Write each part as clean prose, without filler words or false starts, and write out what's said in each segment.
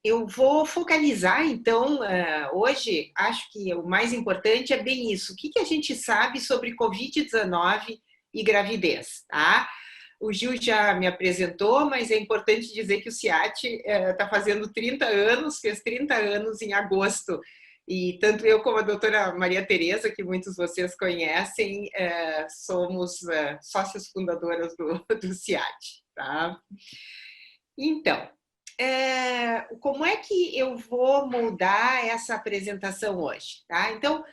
eu vou focalizar, então, hoje, acho que o mais importante é bem isso. O que a gente sabe sobre Covid-19 e gravidez, tá? O Gil já me apresentou, mas é importante dizer que o CIAT está fazendo 30 anos, fez 30 anos em agosto. E tanto eu como a doutora Maria Tereza, que muitos de vocês conhecem, somos sócias fundadoras do CIAT, tá? Então, como é que eu vou moldar essa apresentação hoje? Tá? Então,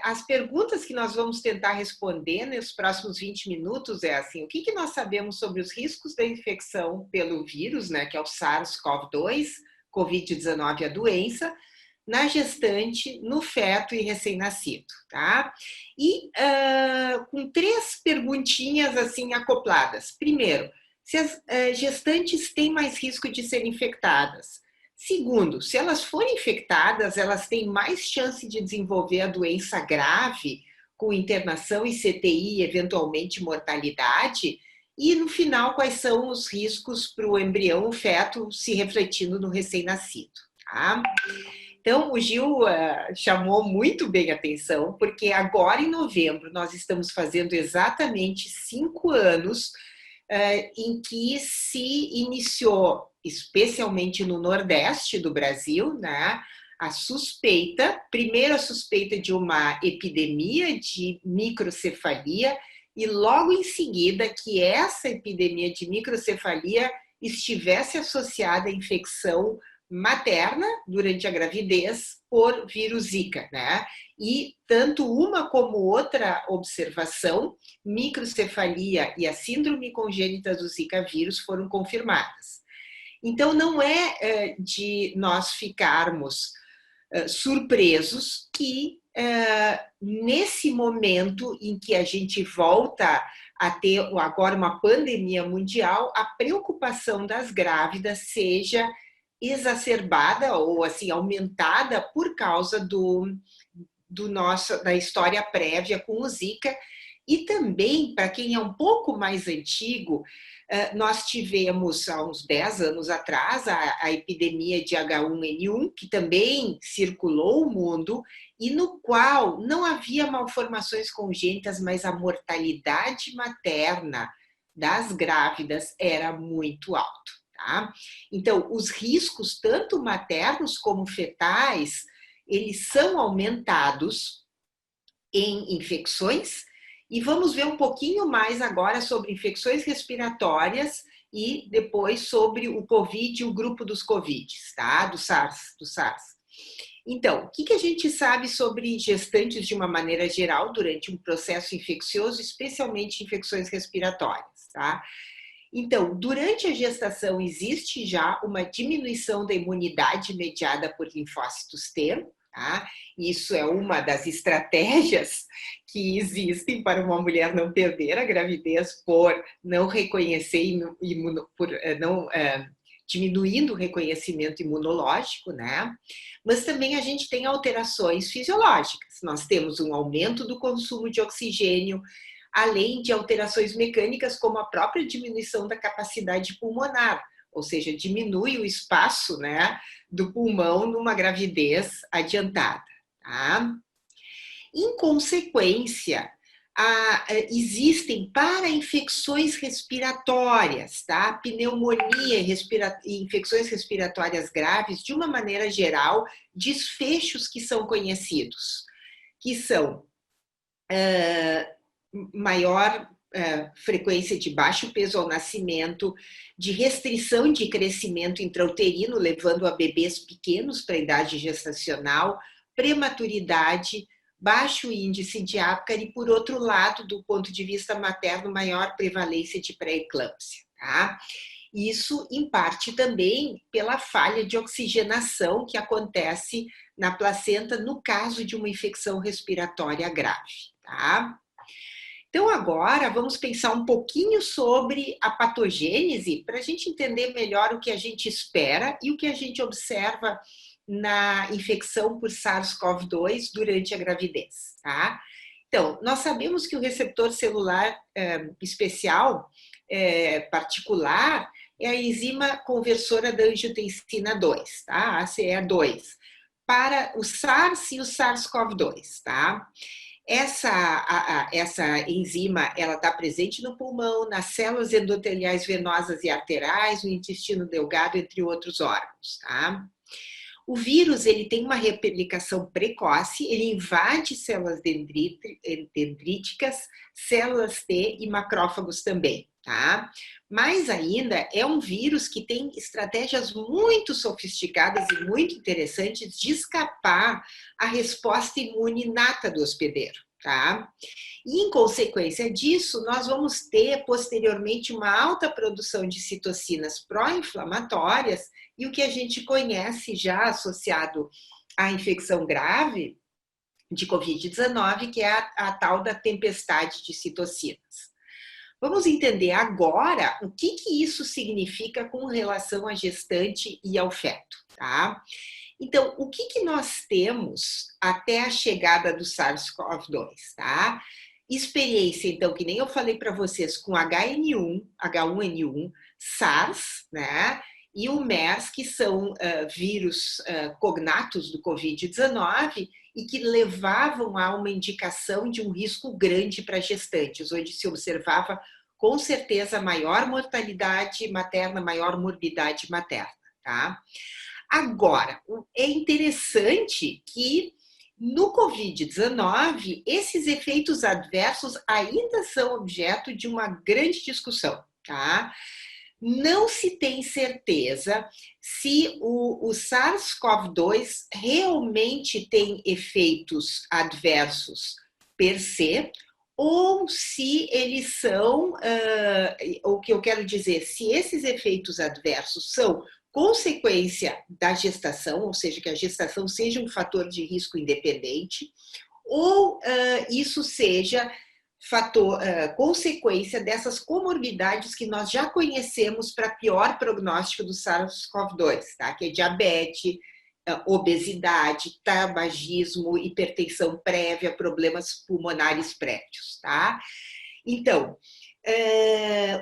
as perguntas que nós vamos tentar responder nos próximos 20 minutos é assim, o que nós sabemos sobre os riscos da infecção pelo vírus, né, que é o SARS-CoV-2, Covid-19 a doença, na gestante, no feto e recém-nascido, tá? E com 3 perguntinhas assim acopladas. Primeiro, se as gestantes têm mais risco de serem infectadas. Segundo, se elas forem infectadas, elas têm mais chance de desenvolver a doença grave, com internação e CTI, eventualmente mortalidade. E, no final, quais são os riscos para o embrião, o feto, se refletindo no recém-nascido, tá? Então, o Gil chamou muito bem a atenção, porque agora, em novembro, nós estamos fazendo exatamente 5 anos em que se iniciou, especialmente no Nordeste do Brasil, né, primeiro a suspeita de uma epidemia de microcefalia, e logo em seguida que essa epidemia de microcefalia estivesse associada à infecção materna durante a gravidez por vírus Zika, né? E tanto uma como outra observação, microcefalia e a síndrome congênita do Zika vírus foram confirmadas. Então, não é de nós ficarmos surpresos que nesse momento em que a gente volta a ter agora uma pandemia mundial, a preocupação das grávidas seja exacerbada ou assim aumentada por causa da história prévia com o Zika. E também, para quem é um pouco mais antigo, nós tivemos há uns 10 anos atrás a epidemia de H1N1, que também circulou o mundo e no qual não havia malformações congênitas, mas a mortalidade materna das grávidas era muito alta. Tá? Então, os riscos, tanto maternos como fetais, eles são aumentados em infecções, e vamos ver um pouquinho mais agora sobre infecções respiratórias e depois sobre o Covid e o grupo dos Covids, tá? Do SARS. Então, o que a gente sabe sobre gestantes de uma maneira geral durante um processo infeccioso, especialmente infecções respiratórias, tá? Então, durante a gestação existe já uma diminuição da imunidade mediada por linfócitos T, tá? Isso é uma das estratégias que existem para uma mulher não perder a gravidez por não reconhecer, diminuindo o reconhecimento imunológico, né? Mas também a gente tem alterações fisiológicas. Nós temos um aumento do consumo de oxigênio, além de alterações mecânicas, como a própria diminuição da capacidade pulmonar, ou seja, diminui o espaço, né, do pulmão numa gravidez adiantada. Tá? Em consequência, existem para infecções respiratórias, tá? Pneumonia e infecções respiratórias graves, de uma maneira geral, desfechos que são conhecidos, que são maior frequência de baixo peso ao nascimento, de restrição de crescimento intrauterino, levando a bebês pequenos para a idade gestacional, prematuridade, baixo índice de ápcara e, por outro lado, do ponto de vista materno, maior prevalência de pré-eclâmpsia, tá? Isso, em parte, também pela falha de oxigenação que acontece na placenta no caso de uma infecção respiratória grave, tá? Então, agora, vamos pensar um pouquinho sobre a patogênese para a gente entender melhor o que a gente espera e o que a gente observa na infecção por SARS-CoV-2 durante a gravidez, tá? Então, nós sabemos que o receptor celular especial, particular, é a enzima conversora da angiotensina 2, tá? ACE2, para o SARS e o SARS-CoV-2, tá? Essa enzima, ela está presente no pulmão, nas células endoteliais venosas e arteriais, no intestino delgado, entre outros órgãos, tá? O vírus, ele tem uma replicação precoce, ele invade células dendríticas, células T e macrófagos também, tá? Mais ainda, é um vírus que tem estratégias muito sofisticadas e muito interessantes de escapar à resposta imune inata do hospedeiro, tá? E, em consequência disso, nós vamos ter, posteriormente, uma alta produção de citocinas pró-inflamatórias e o que a gente conhece já associado à infecção grave de Covid-19, que é a tal da tempestade de citocinas. Vamos entender agora o que isso significa com relação à gestante e ao feto, tá? Então, o que nós temos até a chegada do SARS-CoV-2, tá? Experiência, então, que nem eu falei para vocês, com H1N1, SARS, né? E o MERS, que são vírus cognatos do Covid-19 e que levavam a uma indicação de um risco grande para gestantes, onde se observava com certeza maior mortalidade materna, maior morbidade materna, tá? Agora, é interessante que no Covid-19, esses efeitos adversos ainda são objeto de uma grande discussão, tá? Não se tem certeza se o SARS-CoV-2 realmente tem efeitos adversos per se, ou se eles são, o que eu quero dizer, se esses efeitos adversos são consequência da gestação, ou seja, que a gestação seja um fator de risco independente, ou isso seja consequência dessas comorbidades que nós já conhecemos para pior prognóstico do SARS-CoV-2, tá? Que é diabetes, obesidade, tabagismo, hipertensão prévia, problemas pulmonares prévios, tá? Então,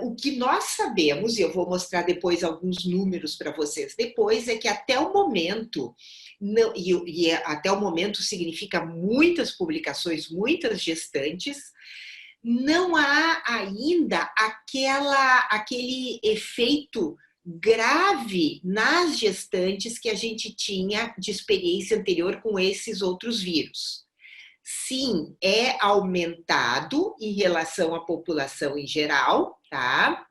o que nós sabemos, e eu vou mostrar depois alguns números para vocês depois, é que até o momento, até o momento significa muitas publicações, muitas gestantes, não há ainda aquele efeito grave nas gestantes que a gente tinha de experiência anterior com esses outros vírus. Sim, é aumentado em relação à população em geral, tá?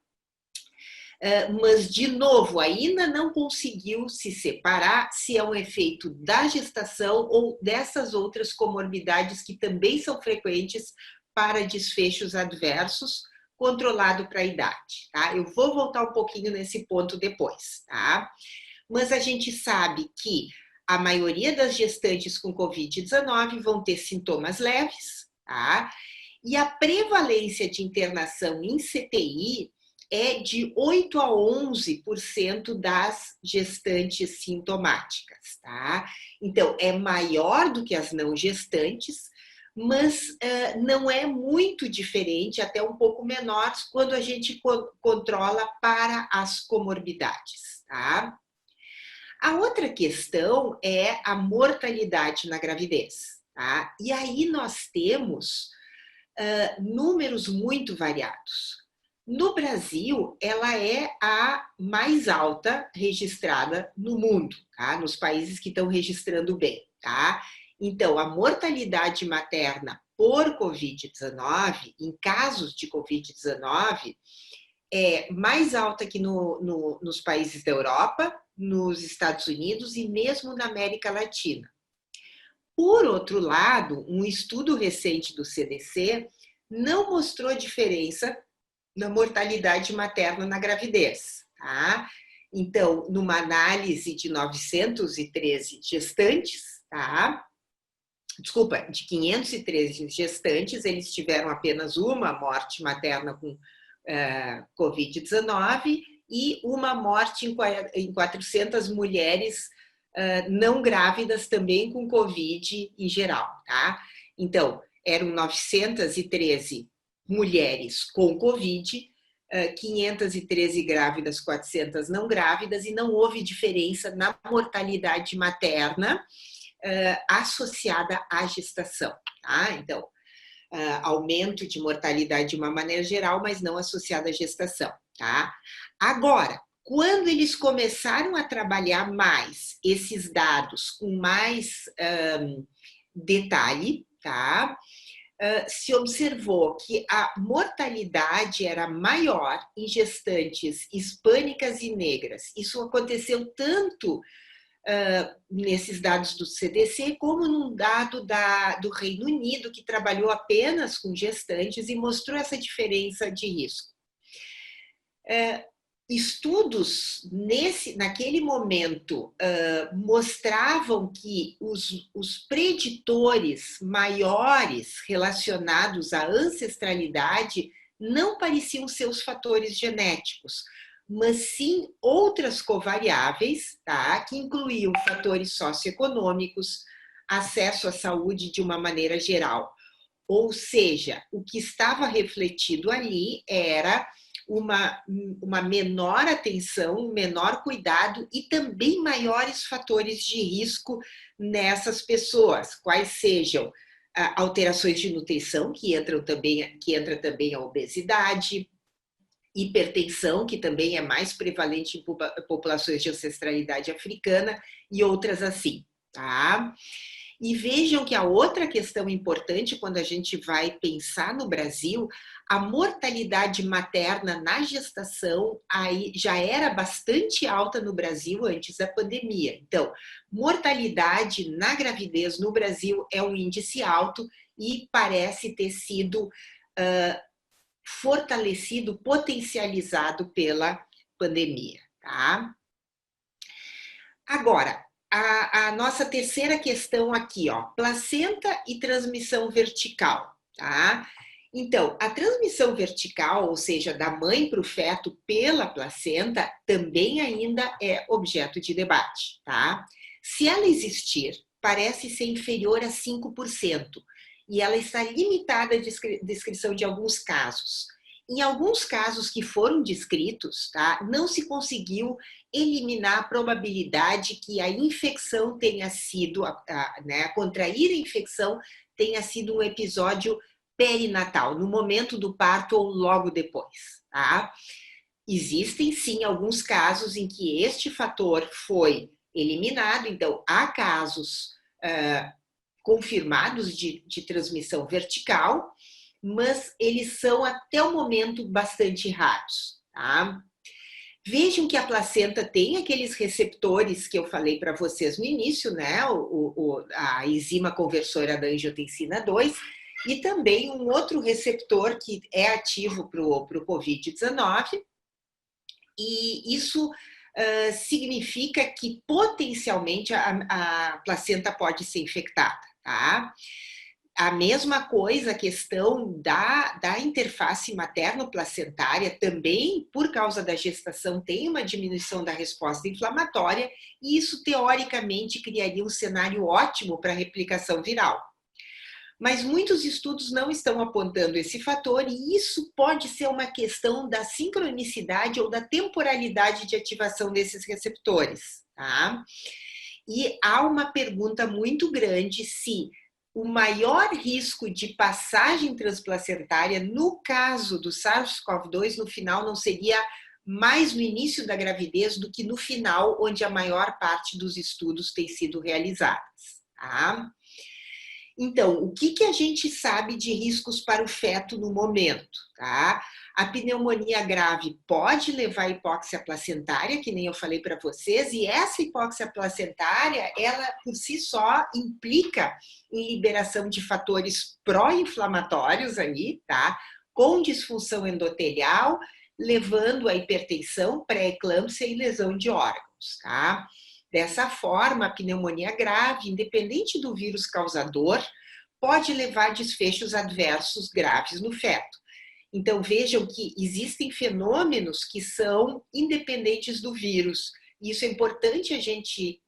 Mas, de novo, ainda não conseguiu se separar se é um efeito da gestação ou dessas outras comorbidades que também são frequentes para desfechos adversos, controlado para a idade, tá? Eu vou voltar um pouquinho nesse ponto depois, tá? Mas a gente sabe que a maioria das gestantes com Covid-19 vão ter sintomas leves, tá? E a prevalência de internação em CTI é de 8 a 11% das gestantes sintomáticas, tá? Então, é maior do que as não gestantes, mas não é muito diferente, até um pouco menor, quando a gente controla para as comorbidades, tá? A outra questão é a mortalidade na gravidez, tá? E aí nós temos números muito variados. No Brasil, ela é a mais alta registrada no mundo, tá? Nos países que estão registrando bem, tá? Então, a mortalidade materna por Covid-19, em casos de Covid-19, é mais alta que nos países da Europa, nos Estados Unidos e mesmo na América Latina. Por outro lado, um estudo recente do CDC não mostrou diferença na mortalidade materna na gravidez, tá? Então, numa análise de 913 gestantes, tá? Desculpa, de 513 gestantes, eles tiveram apenas uma morte materna com Covid-19 e uma morte em 400 mulheres não grávidas também com Covid em geral, tá? Então, eram 913 mulheres com Covid, 513 grávidas, 400 não grávidas, e não houve diferença na mortalidade materna associada à gestação. Tá? Então, aumento de mortalidade de uma maneira geral, mas não associada à gestação. Tá? Agora, quando eles começaram a trabalhar mais esses dados com mais detalhe, tá? Se observou que a mortalidade era maior em gestantes hispânicas e negras. Isso aconteceu tanto nesses dados do CDC, como num dado do Reino Unido, que trabalhou apenas com gestantes e mostrou essa diferença de risco. Estudos naquele momento mostravam que os preditores maiores relacionados à ancestralidade não pareciam ser os fatores genéticos, mas sim outras covariáveis, tá? Que incluíam fatores socioeconômicos, acesso à saúde de uma maneira geral. Ou seja, o que estava refletido ali era uma menor atenção, um menor cuidado e também maiores fatores de risco nessas pessoas, quais sejam alterações de nutrição, que entra também a obesidade, hipertensão, que também é mais prevalente em populações de ancestralidade africana, e outras assim, tá? E vejam que a outra questão importante quando a gente vai pensar no Brasil, a mortalidade materna na gestação aí já era bastante alta no Brasil antes da pandemia. Então, mortalidade na gravidez no Brasil é um índice alto e parece ter sido fortalecido, potencializado pela pandemia, tá? Agora, a nossa terceira questão aqui, ó, placenta e transmissão vertical, tá? Então, a transmissão vertical, ou seja, da mãe para o feto pela placenta, também ainda é objeto de debate, tá? Se ela existir, parece ser inferior a 5%, e ela está limitada à descrição de alguns casos. Em alguns casos que foram descritos, tá, não se conseguiu eliminar a probabilidade que a infecção tenha sido, né, contrair a infecção tenha sido um episódio perinatal, no momento do parto ou logo depois, tá? Existem sim alguns casos em que este fator foi eliminado, então há casos confirmados de transmissão vertical, mas eles são até o momento bastante raros, tá? Vejam que a placenta tem aqueles receptores que eu falei para vocês no início, né? A enzima conversora da angiotensina 2, e também um outro receptor que é ativo para o Covid-19, e isso significa que potencialmente a placenta pode ser infectada, tá? A mesma coisa, a questão da interface materno-placentária também, por causa da gestação, tem uma diminuição da resposta inflamatória e isso, teoricamente, criaria um cenário ótimo para a replicação viral. Mas muitos estudos não estão apontando esse fator e isso pode ser uma questão da sincronicidade ou da temporalidade de ativação desses receptores, tá? E há uma pergunta muito grande se o maior risco de passagem transplacentária, no caso do SARS-CoV-2, no final não seria mais no início da gravidez do que no final, onde a maior parte dos estudos tem sido realizados, tá? Então, o que a gente sabe de riscos para o feto no momento, tá? A pneumonia grave pode levar à hipóxia placentária, que nem eu falei para vocês, e essa hipóxia placentária, ela por si só implica em liberação de fatores pró-inflamatórios aí, tá? Com disfunção endotelial, levando à hipertensão, pré-eclâmpsia e lesão de órgãos, tá? Dessa forma, a pneumonia grave, independente do vírus causador, pode levar a desfechos adversos graves no feto. Então, vejam que existem fenômenos que são independentes do vírus. Isso é importante a gente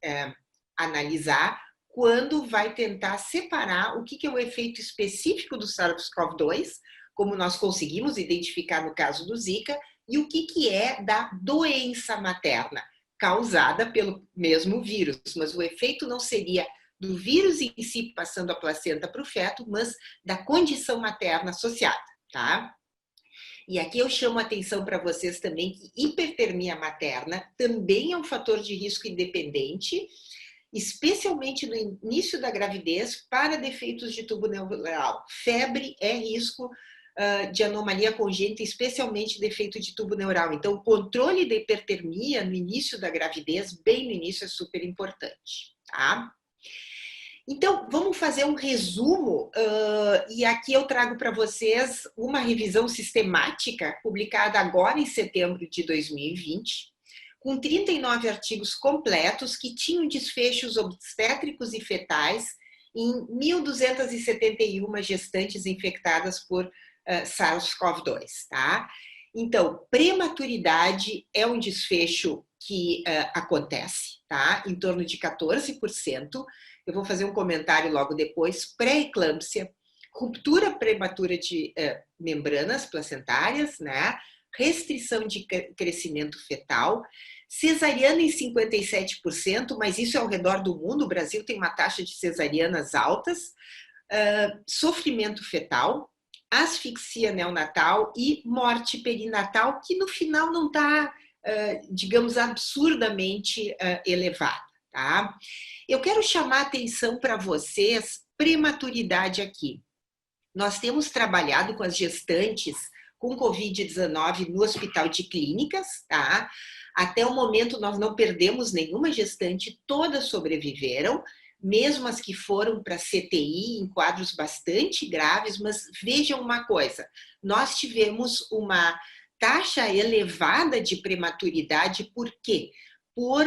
analisar quando vai tentar separar o que é o efeito específico do SARS-CoV-2, como nós conseguimos identificar no caso do Zika, E o que é da doença materna, causada pelo mesmo vírus, mas o efeito não seria do vírus em si passando a placenta para o feto, mas da condição materna associada, tá? E aqui eu chamo a atenção para vocês também que hipertermia materna também é um fator de risco independente, especialmente no início da gravidez, para defeitos de tubo neural. Febre é risco de anomalia congênita, especialmente defeito de tubo neural. Então, o controle da hipertermia no início da gravidez, bem no início, é super importante, tá? Então, vamos fazer um resumo, e aqui eu trago para vocês uma revisão sistemática, publicada agora em setembro de 2020, com 39 artigos completos que tinham desfechos obstétricos e fetais em 1.271 gestantes infectadas por SARS-CoV-2, tá? Então, prematuridade é um desfecho que acontece, tá? Em torno de 14%. Eu vou fazer um comentário logo depois. Pré-eclâmpsia, ruptura prematura de membranas placentárias, né? Restrição de crescimento fetal, cesariana em 57%, mas isso é ao redor do mundo, o Brasil tem uma taxa de cesarianas altas, sofrimento fetal, asfixia neonatal e morte perinatal, que no final não está, digamos, absurdamente elevada, tá? Eu quero chamar a atenção para vocês, prematuridade aqui. Nós temos trabalhado com as gestantes com Covid-19 no Hospital de Clínicas, tá? Até o momento nós não perdemos nenhuma gestante, todas sobreviveram, mesmo as que foram para CTI em quadros bastante graves, mas vejam uma coisa, nós tivemos uma taxa elevada de prematuridade, por quê? Por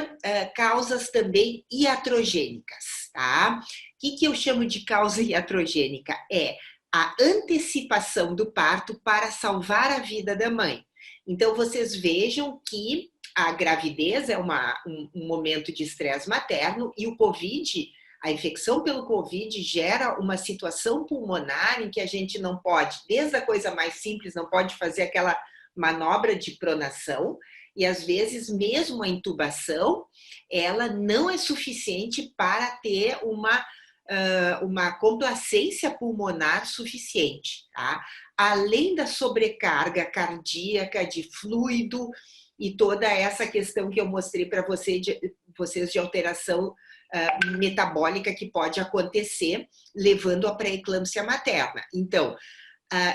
causas também iatrogênicas, tá? O que eu chamo de causa iatrogênica? É a antecipação do parto para salvar a vida da mãe. Então, vocês vejam que a gravidez é um momento de estresse materno e o Covid, a infecção pelo Covid gera uma situação pulmonar em que a gente não pode, desde a coisa mais simples, não pode fazer aquela manobra de pronação e às vezes mesmo a intubação, ela não é suficiente para ter uma complacência pulmonar suficiente, tá? Além da sobrecarga cardíaca de fluido e toda essa questão que eu mostrei para vocês de alteração metabólica que pode acontecer, levando à pré-eclâmpsia materna. Então,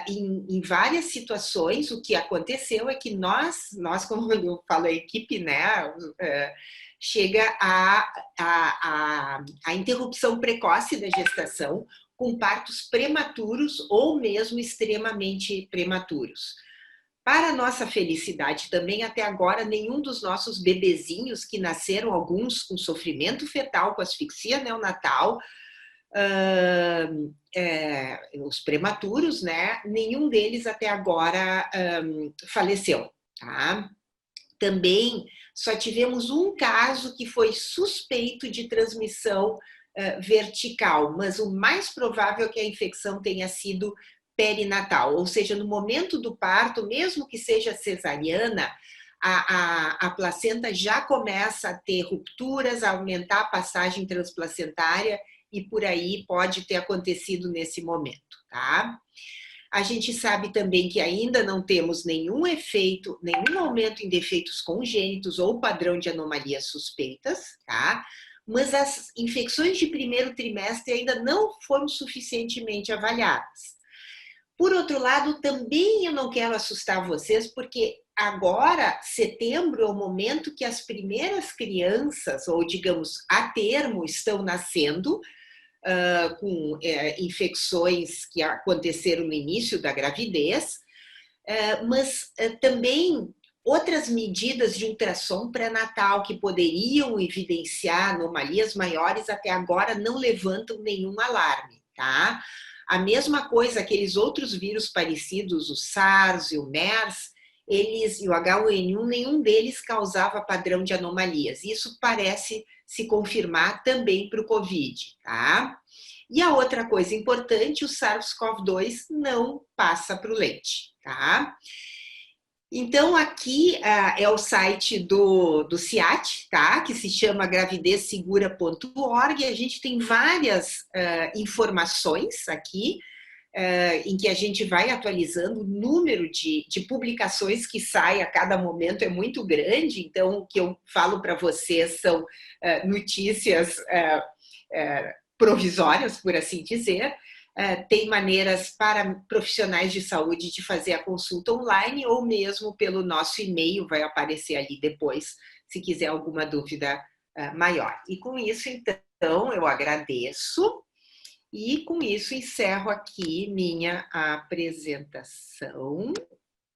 em várias situações, o que aconteceu é que nós como eu falo, a equipe, né, chega a interrupção precoce da gestação com partos prematuros ou mesmo extremamente prematuros. Para nossa felicidade também, até agora, nenhum dos nossos bebezinhos que nasceram, alguns com sofrimento fetal, com asfixia neonatal, os prematuros, né? Nenhum deles até agora faleceu, tá? Também só tivemos um caso que foi suspeito de transmissão vertical, mas o mais provável é que a infecção tenha sido perinatal, ou seja, no momento do parto, mesmo que seja cesariana, a placenta já começa a ter rupturas, a aumentar a passagem transplacentária e por aí pode ter acontecido nesse momento, tá? A gente sabe também que ainda não temos nenhum efeito, nenhum aumento em defeitos congênitos ou padrão de anomalias suspeitas, tá? Mas as infecções de primeiro trimestre ainda não foram suficientemente avaliadas. Por outro lado, também eu não quero assustar vocês, porque agora, setembro, é o momento que as primeiras crianças, ou digamos, a termo, estão nascendo, com infecções que aconteceram no início da gravidez, mas também outras medidas de ultrassom pré-natal que poderiam evidenciar anomalias maiores até agora não levantam nenhum alarme, tá? A mesma coisa, aqueles outros vírus parecidos, o SARS e o MERS, e o H1N1, nenhum deles causava padrão de anomalias. Isso parece se confirmar também para o Covid, tá? E a outra coisa importante, o SARS-CoV-2 não passa para o leite, tá? Então, aqui é o site do CIAT, tá? Que se chama gravidezsegura.org. A gente tem várias informações aqui, em que a gente vai atualizando. O número de publicações que sai a cada momento é muito grande, então o que eu falo para vocês são notícias provisórias, por assim dizer. Tem maneiras para profissionais de saúde de fazer a consulta online ou mesmo pelo nosso e-mail, vai aparecer ali depois, se quiser alguma dúvida maior. E com isso, então, eu agradeço e com isso encerro aqui minha apresentação.